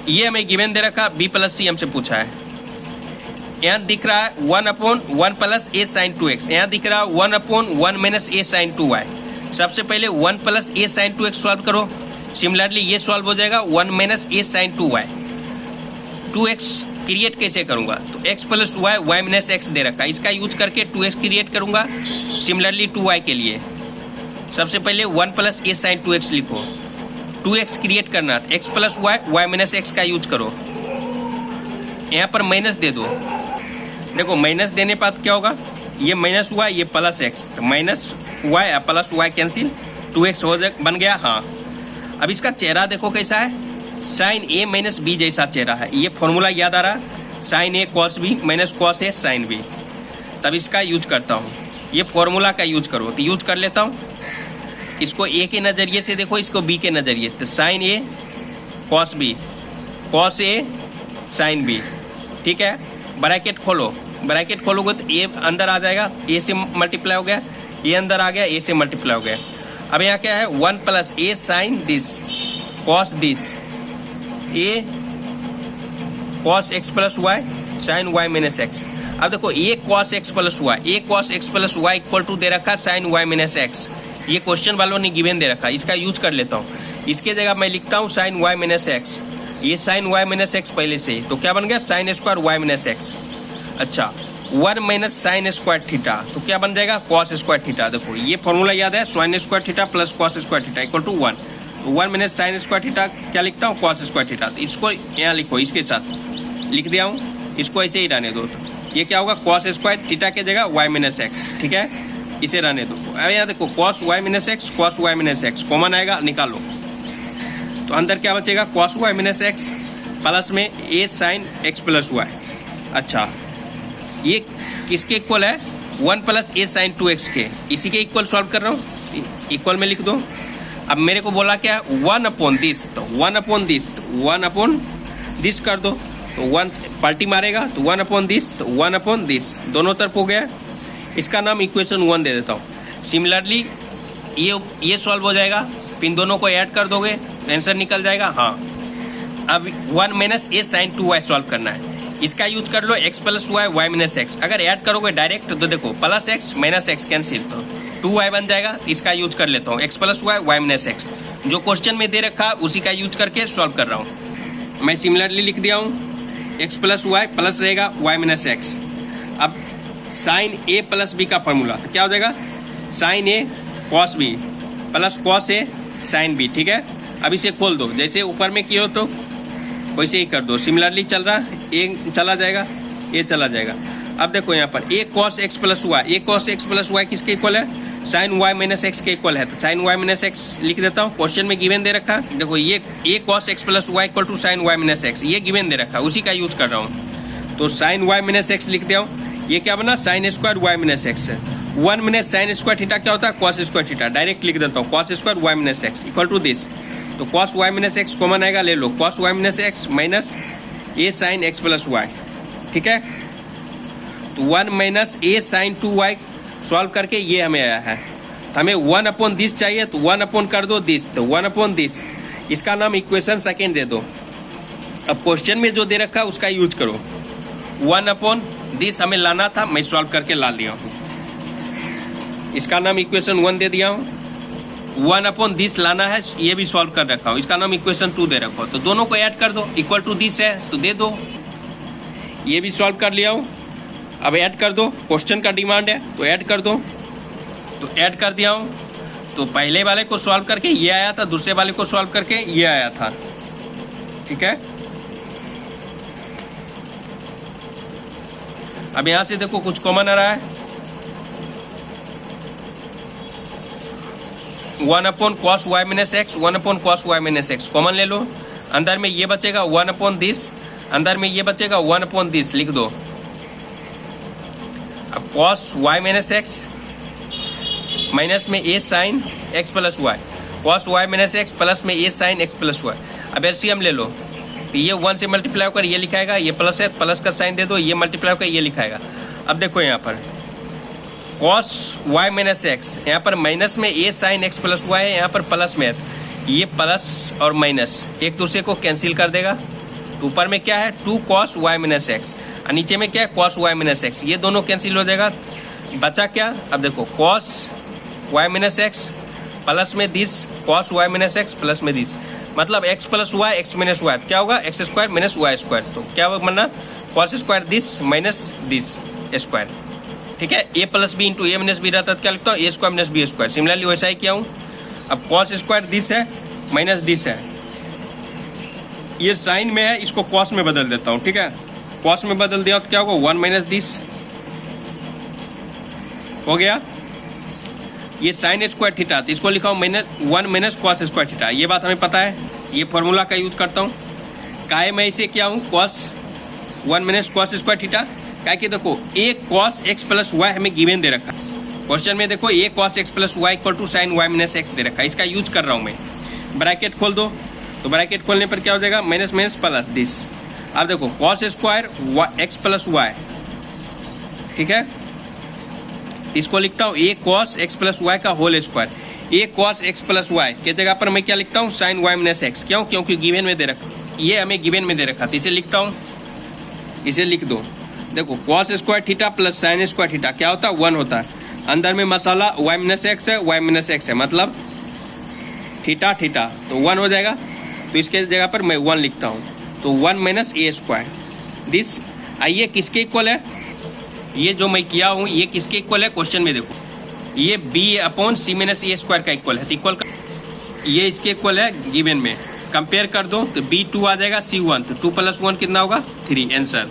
ये हमें गिवन दे रखा, b प्लस सी हमसे पूछा है। यहाँ दिख रहा है 1/1 प्लस a साइन 2x, यहाँ दिख रहा है 1/1 माइनस a साइन 2y। सबसे पहले 1 plus a sine 2x solve करो। सिमिलरली ये सॉल्व हो जाएगा 1 minus a sign 2y। 2x create कैसे करूँगा, तो x plus y, y minus x दे रखा है, इसका यूज करके 2x क्रिएट करूँगा। सिमिलरली 2y के लिए सबसे पहले 1 प्लस a साइन 2x लिखो। 2x क्रिएट करना, x plus y, y minus x का यूज करो। यहाँ पर माइनस दे दो। देखो माइनस देने पर क्या होगा, ये माइनस हुआ, ये प्लस x, तो minus y plus y cancel, 2x हो बन गया। हाँ, अब इसका चेहरा देखो कैसा है, साइन a माइनस b जैसा चेहरा है। ये फॉर्मूला याद आ रहा, sine a cos b minus cos a sine b। तब इसका यूज करता हूँ, ये फॉर्मूला का यूज करो, तो यूज कर लेता हूँ। इसको a के नज़रिए से देखो, इसको b के नज़रिए से, तो sine a cos b, cos a sine b। ठीक है, ब्रैकेट खोलो, ब्रैकेट खोलोगे तो a अंदर आ जाएगा, a से मल्टीप्लाई हो गया, a अंदर आ गया, a से मल्टीप्लाई हो गया। अब यहाँ क्या है, 1 plus a sine this cos this, a cos x plus y sine y minus x। अब देखो a cos x plus y, a cos x plus y equal to दे रखा साइन y माइनस x। ये question वालों ने given दे रखा, इसका यूज कर लेता हूँ। इसके जगह मैं लिखता हूँ साइन y माइनस x, ये साइन y माइनस x पहले से ही, तो क्या बन गया sine square y minus x। अच्छा, 1 माइनस साइन स्क्वायर थीटा, तो क्या बन जाएगा कॉस स्क्वायर थीटा। देखो ये फॉर्मूला याद है, sine square theta plus cos square theta equal to 1। तो 1 माइनस साइन स्क्वायर थीटा क्या लिखता हूँ, कॉस स्क्वायर थीटा। तो इसको यहाँ लिखो, इसके साथ लिख दिया हूँ, इसको ऐसे ही रहने दो। तो ये क्या होगा, कॉस स्क्वायर थीटा के जगह y माइनस एक्स। ठीक है, इसे रहने दो। अब यहाँ देखो cos y minus x, cos y minus x common आएगा, निकालो। तो अंदर क्या बचेगा, cos y minus x plus में a sine x plus y। अच्छा, ये किसके इक्वल है, 1 प्लस a साइन 2x के, इसी के इक्वल सॉल्व कर रहा हूँ। इक्वल में लिख दो। अब मेरे को बोला क्या, 1 अपॉन दिस, तो 1 अपॉन दिस, तो 1 अपॉन दिस कर दो। तो 1 पलटी मारेगा, तो 1 अपॉन दिस, तो 1 अपॉन दिस, दोनों तरफ हो गया। इसका नाम इक्वेशन 1 दे देता हूँ। सिमिलरली ये सॉल्व हो जाएगा, फिर दोनों को ऐड कर दोगे तो आंसर निकल जाएगा। हाँ, अब 1 minus a sign 2y solve करना है, इसका यूज कर लो, x plus y, y minus x. अगर ऐड करोगे डायरेक्ट तो देखो plus x minus x cancel, तो 2y बन जाएगा। इसका यूज कर लेता हूँ, x plus y, y minus x, जो क्वेश्चन में दे रखा उसी का यूज करके सॉल्व कर रहा हूँ। मैं सिमिलरली लिख दिया हूँ, x प्लस y प्लस रहेगा y माइनस एक्स। अब साइन a प्लस b का फॉर्मूला, तो क्या हो जाएगा, sine a cos b plus cos a sine b। ठीक है, अब इसे खोल दो, जैसे ऊपर में किया हो तो वैसे ही कर दो। सिमिलरली चल रहा, a चला जाएगा, a चला जाएगा। अब देखो यहाँ पर a cos x plus y, a cos x plus y किसके इक्वल है, साइन y माइनस x के इक्वल है। तो साइन y माइनस x लिख देता हूँ, क्वेश्चन में गिवन दे रखा। देखो ये a cos x plus y equal to sine y minus x, ये गिवन दे रखा, उसी का यूज कर रहा हूँ। तो साइन y माइनस x लिख दिया हूँ। ये क्या बना, sine square y minus x. 1 minus sign square theta क्या होता है, कॉस स्क्वायर थीटा। डायरेक्ट लिख देता हूँ, cos square y minus x equal to this. तो cos y minus x common आएगा, ले लो, cos y minus x minus a sine x plus y। ठीक है, तो 1 minus a sign 2y solve करके ये हमें आया है। तो हमें 1 अपॉन दिस चाहिए, तो 1 अपॉन कर दो दिस, तो 1 अपॉन दिस, इसका नाम इक्वेशन सेकेंड दे दो। अब क्वेश्चन में जो दे रखा है उसका यूज करो। 1 अपॉन दिस हमें लाना था, मैं सॉल्व करके ला लिया हूँ, इसका नाम इक्वेशन 1 दे दिया हूँ। 1 अपॉन दिस लाना है, ये भी सॉल्व कर रखा हूँ, इसका नाम इक्वेशन 2 दे रखा हो। तो दोनों को ऐड कर दो, इक्वल टू दिस है तो दे दो, ये भी सॉल्व कर लिया हूँ। अब ऐड कर दो, क्वेश्चन का डिमांड है तो ऐड कर दो। तो ऐड कर दिया हूँ, तो पहले वाले को सॉल्व करके ये आया था, दूसरे वाले को सॉल्व करके ये आया था। ठीक है, अब यहाँ से देखो कुछ कॉमन आ रहा है, 1 upon cos y minus x, 1 upon cos y minus x common ले लो। अंदर में ये बचेगा 1 अपॉन दिस, अंदर में ये बचेगा 1 अपॉन दिस, लिख दो। अब cos y minus x minus में a sine x plus y, cos y minus x plus में a sine x plus y। अब एलसीएम ले लो, तो ये 1 से मल्टीप्लाई होकर ये लिखाएगा, ये प्लस है, प्लस का साइन दे दो, ये मल्टीप्लाई होकर ये लिखाएगा। अब देखो यहाँ पर कॉस y माइनस एक्स, यहाँ पर माइनस में a sine x plus y है, यहाँ पर प्लस में है, ये प्लस और माइनस एक दूसरे को कैंसिल कर देगा। तो ऊपर में क्या है 2 cos y माइनस एक्स और नीचे में क्या है cos y माइनस एक्स, ये दोनों कैंसिल हो जाएगा। बचा क्या, अब देखो cos y minus x plus में this cos y minus x plus में दिस, मतलब x plus y x minus y, क्या होगा x square minus y square. तो क्या होगा बनना cos square this minus this square, ठीक है। a plus b into a minus b रहता है, क्या लिखता हूँ a square minus b square. Similarly वैसा ही किया हूँ। अब cos स्क्वायर दिस है माइनस दिस है, ये साइन में है, इसको cos में बदल देता हूँ, ठीक है। cos में बदल दिया तो क्या होगा 1 माइनस दिस हो गया। ये साइन स्क्वायर थीटा, तो इसको लिखा हूँ -1 माइनस cos स्क्वायर थीटा, ये बात हमें पता है। ये फॉर्मूला का यूज करता हूँ। काहे मैं इसे क्या हूँ cos 1 minus cos square theta, क्या कि देखो a cos x plus y हमें गिवन दे रखा है क्वेश्चन में। देखो a cos x plus y equal to sine y minus x दे रखा है, इसका यूज कर रहा हूँ मैं। ब्रैकेट खोल दो, तो ब्रैकेट खोलने पर क्या हो जाएगा माइनस माइनस प्लस दिस। अब देखो cos square x plus y, ठीक है, इसको लिखता हूँ a cos x plus y का whole square. a cos x plus y के जगह पर मैं क्या लिखता हूँ साइन वाई माइनस एक्स, क्यों, क्योंकि गिवन में दे रखा, ये हमें गिवन में दे रखा, तो इसे लिखता हूँ, इसे लिख दो। देखो cos square theta plus sign square theta क्या होता है 1 होता है। अंदर में मसाला y माइनस एक्स है, y माइनस एक्स है, मतलब थीटा थीटा, तो 1 हो जाएगा। तो इसके जगह पर मैं 1 लिखता हूँ, तो 1 माइनस ए स्क्वायर दिस। आइए किसके इक्वल है, ये जो मैं किया हूँ ये किसके इक्वल है क्वेश्चन में देखो, ये b अपॉन सी माइनस ए स्क्वायर का इक्वल है। तो इक्वल ये इसके इक्वल है गिवन में, कंपेयर कर दो तो b 2 आ जाएगा c 1, तो 2 प्लस 1 कितना होगा 3 आंसर।